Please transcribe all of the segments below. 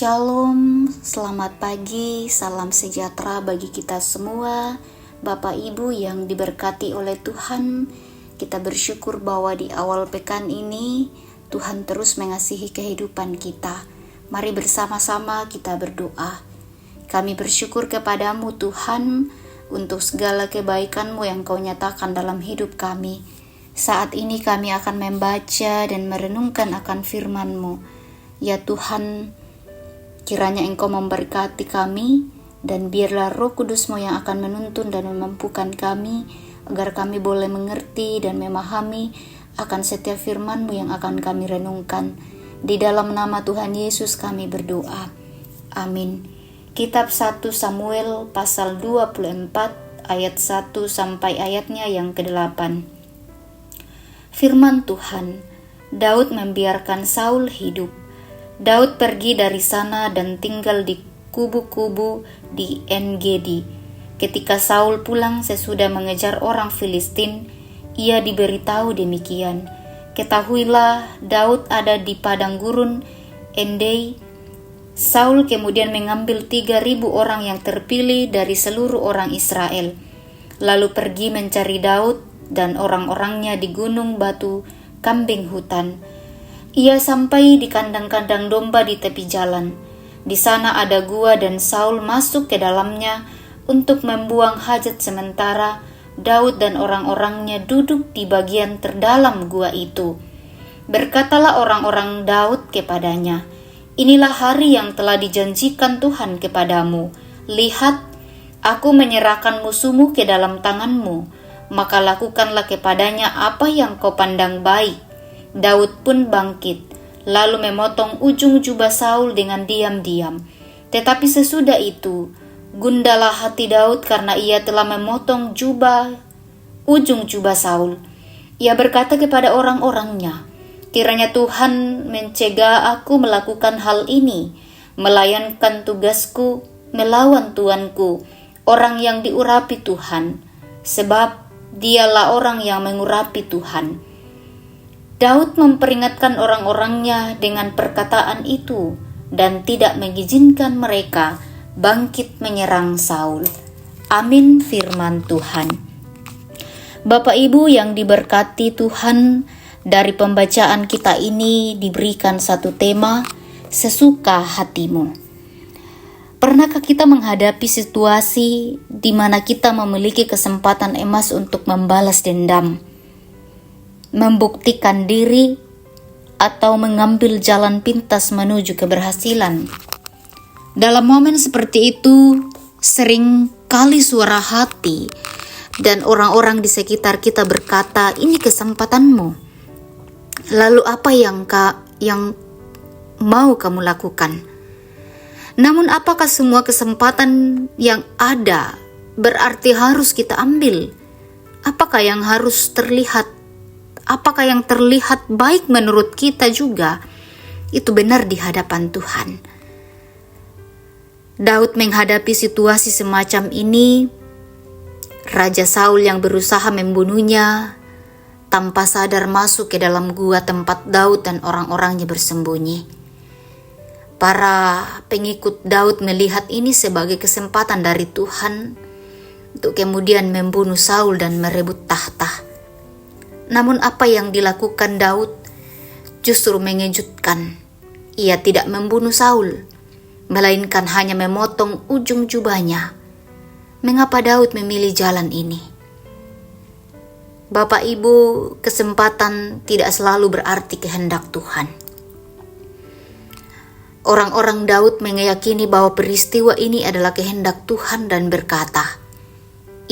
Shalom, selamat pagi, salam sejahtera bagi kita semua. Bapak Ibu yang diberkati oleh Tuhan, kita bersyukur bahwa di awal pekan ini Tuhan terus mengasihi kehidupan kita. Mari bersama-sama kita berdoa. Kami bersyukur kepadamu Tuhan untuk segala kebaikan-Mu yang Kau nyatakan dalam hidup kami. Saat ini kami akan membaca dan merenungkan akan firman-Mu. Ya Tuhan, kiranya Engkau memberkati kami, dan biarlah Roh Kudus-Mu yang akan menuntun dan memampukan kami, agar kami boleh mengerti dan memahami akan setiap firman-Mu yang akan kami renungkan. Di dalam nama Tuhan Yesus kami berdoa. Amin. Kitab 1 Samuel pasal 24 ayat 1 sampai ayatnya yang ke-8. Firman Tuhan, Daud membiarkan Saul hidup. Daud pergi dari sana dan tinggal di kubu-kubu di En-Gedi. Ketika Saul pulang sesudah mengejar orang Filistin, ia diberitahu demikian. Ketahuilah, Daud ada di padang gurun Endei. Saul kemudian mengambil 3.000 orang yang terpilih dari seluruh orang Israel, lalu pergi mencari Daud dan orang-orangnya di gunung batu kambing hutan. Ia sampai di kandang-kandang domba di tepi jalan. Di sana ada gua dan Saul masuk ke dalamnya untuk membuang hajat sementara. Daud dan orang-orangnya duduk di bagian terdalam gua itu. Berkatalah orang-orang Daud kepadanya, "Inilah hari yang telah dijanjikan Tuhan kepadamu. Lihat, aku menyerahkan musuhmu ke dalam tanganmu, maka lakukanlah kepadanya apa yang kau pandang baik." Daud pun bangkit, lalu memotong ujung jubah Saul dengan diam-diam. Tetapi sesudah itu, gundalah hati Daud karena ia telah memotong ujung jubah Saul. Ia berkata kepada orang-orangnya, "Kiranya Tuhan mencegah aku melakukan hal ini, melayankan tugasku melawan tuanku, orang yang diurapi Tuhan, sebab dialah orang yang mengurapi Tuhan." Daud memperingatkan orang-orangnya dengan perkataan itu dan tidak mengizinkan mereka bangkit menyerang Saul. Amin firman Tuhan. Bapak Ibu yang diberkati Tuhan, dari pembacaan kita ini diberikan satu tema, sesuka hatimu. Pernahkah kita menghadapi situasi di mana kita memiliki kesempatan emas untuk membalas dendam, membuktikan diri, atau mengambil jalan pintas menuju keberhasilan? Dalam momen seperti itu, sering kali suara hati dan orang-orang di sekitar kita berkata, "Ini kesempatanmu. Lalu apa yang mau kamu lakukan?" Namun apakah semua kesempatan yang ada berarti harus kita ambil? Apakah yang terlihat baik menurut kita juga itu benar di hadapan Tuhan? Daud menghadapi situasi semacam ini. Raja Saul yang berusaha membunuhnya tanpa sadar masuk ke dalam gua tempat Daud dan orang-orangnya bersembunyi. Para pengikut Daud melihat ini sebagai kesempatan dari Tuhan untuk kemudian membunuh Saul dan merebut tahta. Namun apa yang dilakukan Daud justru mengejutkan. Ia tidak membunuh Saul, melainkan hanya memotong ujung jubahnya. Mengapa Daud memilih jalan ini? Bapak Ibu, kesempatan tidak selalu berarti kehendak Tuhan. Orang-orang Daud meyakini bahwa peristiwa ini adalah kehendak Tuhan dan berkata,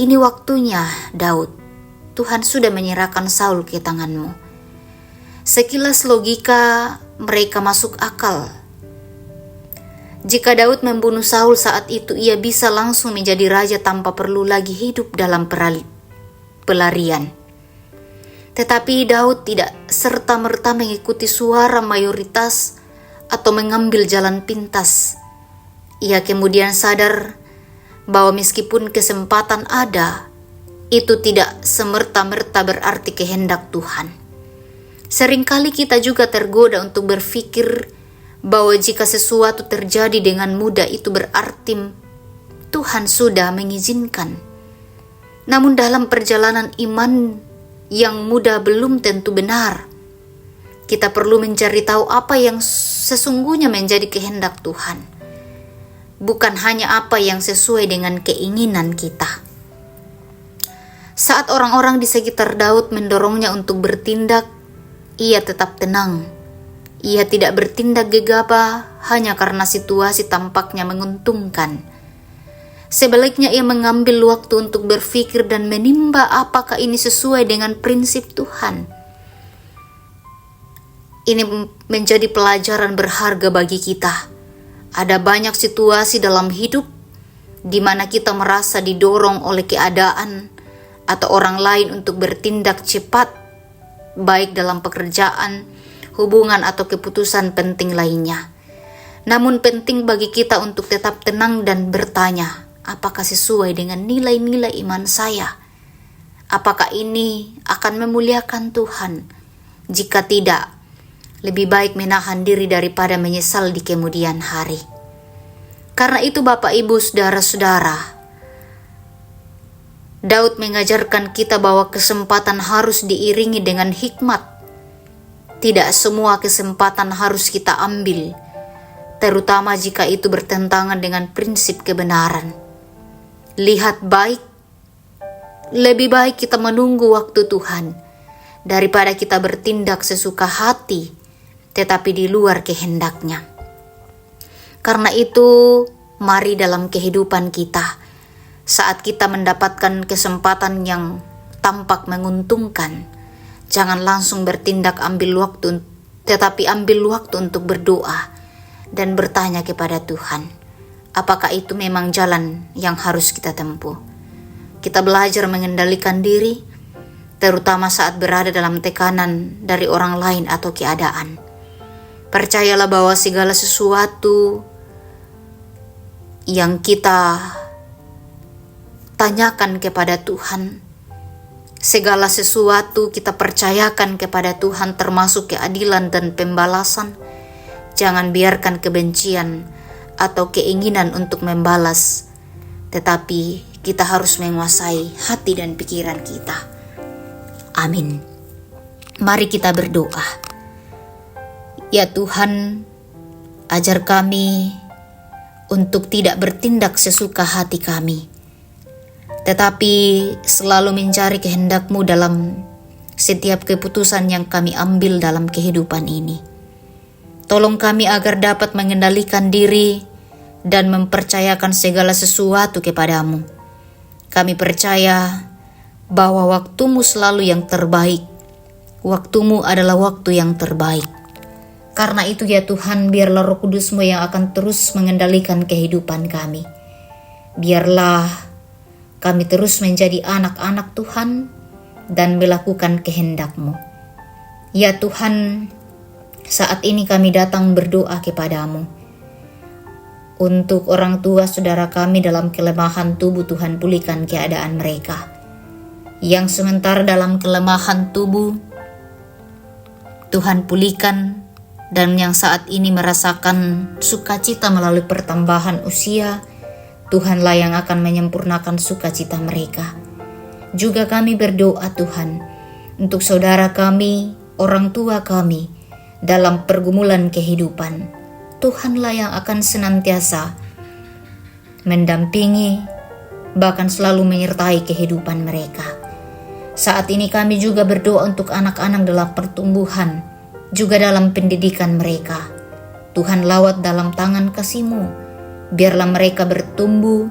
"Ini waktunya, Daud. Tuhan sudah menyerahkan Saul ke tanganmu." Sekilas logika mereka masuk akal. Jika Daud membunuh Saul saat itu, ia bisa langsung menjadi raja tanpa perlu lagi hidup dalam pelarian. Tetapi Daud tidak serta-merta mengikuti suara mayoritas atau mengambil jalan pintas. Ia kemudian sadar bahwa meskipun kesempatan ada, itu tidak semerta-merta berarti kehendak Tuhan. Seringkali kita juga tergoda untuk berpikir bahwa jika sesuatu terjadi dengan mudah itu berarti Tuhan sudah mengizinkan. Namun dalam perjalanan iman yang mudah belum tentu benar. Kita perlu mencari tahu apa yang sesungguhnya menjadi kehendak Tuhan, bukan hanya apa yang sesuai dengan keinginan kita. Saat orang-orang di sekitar Daud mendorongnya untuk bertindak, ia tetap tenang. Ia tidak bertindak gegabah hanya karena situasi tampaknya menguntungkan. Sebaliknya ia mengambil waktu untuk berpikir dan menimba apakah ini sesuai dengan prinsip Tuhan. Ini menjadi pelajaran berharga bagi kita. Ada banyak situasi dalam hidup di mana kita merasa didorong oleh keadaan atau orang lain untuk bertindak cepat, baik dalam pekerjaan, hubungan atau keputusan penting lainnya. Namun penting bagi kita untuk tetap tenang dan bertanya, apakah sesuai dengan nilai-nilai iman saya? Apakah ini akan memuliakan Tuhan? Jika tidak, lebih baik menahan diri daripada menyesal di kemudian hari. Karena itu Bapak Ibu Saudara-saudara, Daud mengajarkan kita bahwa kesempatan harus diiringi dengan hikmat. Tidak semua kesempatan harus kita ambil, terutama jika itu bertentangan dengan prinsip kebenaran. Lihat baik, lebih baik kita menunggu waktu Tuhan daripada kita bertindak sesuka hati tetapi di luar kehendaknya. Karena itu, mari dalam kehidupan kita, saat kita mendapatkan kesempatan yang tampak menguntungkan, jangan langsung bertindak tetapi ambil waktu untuk berdoa dan bertanya kepada Tuhan, apakah itu memang jalan yang harus kita tempuh. Kita belajar mengendalikan diri, terutama saat berada dalam tekanan dari orang lain atau keadaan. Percayalah bahwa segala sesuatu yang kita tanyakan kepada Tuhan, segala sesuatu kita percayakan kepada Tuhan, termasuk keadilan dan pembalasan. Jangan biarkan kebencian atau keinginan untuk membalas, tetapi kita harus menguasai hati dan pikiran kita. Amin. Mari kita berdoa. Ya Tuhan, ajar kami untuk tidak bertindak sesuka hati kami, tetapi selalu mencari kehendak-Mu dalam setiap keputusan yang kami ambil dalam kehidupan ini. Tolong kami agar dapat mengendalikan diri dan mempercayakan segala sesuatu kepada-Mu. Kami percaya bahwa waktu-Mu selalu yang terbaik. Waktu-Mu adalah waktu yang terbaik. Karena itu ya Tuhan, biarlah Roh Kudus-Mu yang akan terus mengendalikan kehidupan kami. Biarlah kami terus menjadi anak-anak Tuhan dan melakukan kehendak-Mu. Ya Tuhan, saat ini kami datang berdoa kepada-Mu. Untuk orang tua saudara kami dalam kelemahan tubuh, Tuhan pulihkan keadaan mereka. Yang sementara dalam kelemahan tubuh, Tuhan pulihkan. Dan yang saat ini merasakan sukacita melalui pertambahan usia, Tuhanlah yang akan menyempurnakan sukacita mereka. Juga kami berdoa Tuhan, untuk saudara kami, orang tua kami, dalam pergumulan kehidupan. Tuhanlah yang akan senantiasa mendampingi, bahkan selalu menyertai kehidupan mereka. Saat ini kami juga berdoa untuk anak-anak dalam pertumbuhan, juga dalam pendidikan mereka. Tuhan lawat dalam tangan kasih-Mu. Biarlah mereka bertumbuh,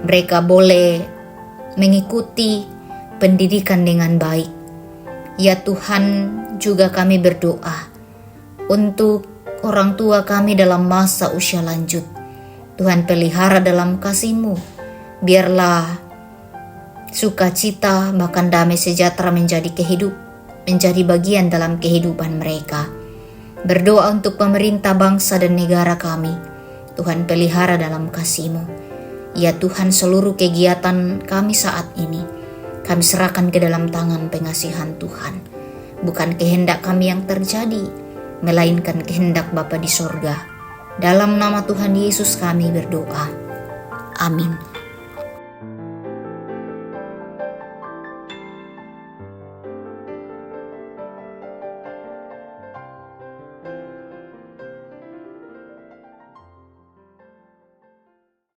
mereka boleh mengikuti pendidikan dengan baik. Ya Tuhan, juga kami berdoa untuk orang tua kami dalam masa usia lanjut. Tuhan pelihara dalam kasih-Mu. Biarlah sukacita bahkan damai sejahtera menjadi bagian dalam kehidupan mereka. Berdoa untuk pemerintah bangsa dan negara kami. Tuhan pelihara dalam kasih-Mu. Ya Tuhan, seluruh kegiatan kami saat ini, kami serahkan ke dalam tangan pengasihan Tuhan. Bukan kehendak kami yang terjadi, melainkan kehendak Bapa di sorga. Dalam nama Tuhan Yesus kami berdoa. Amin.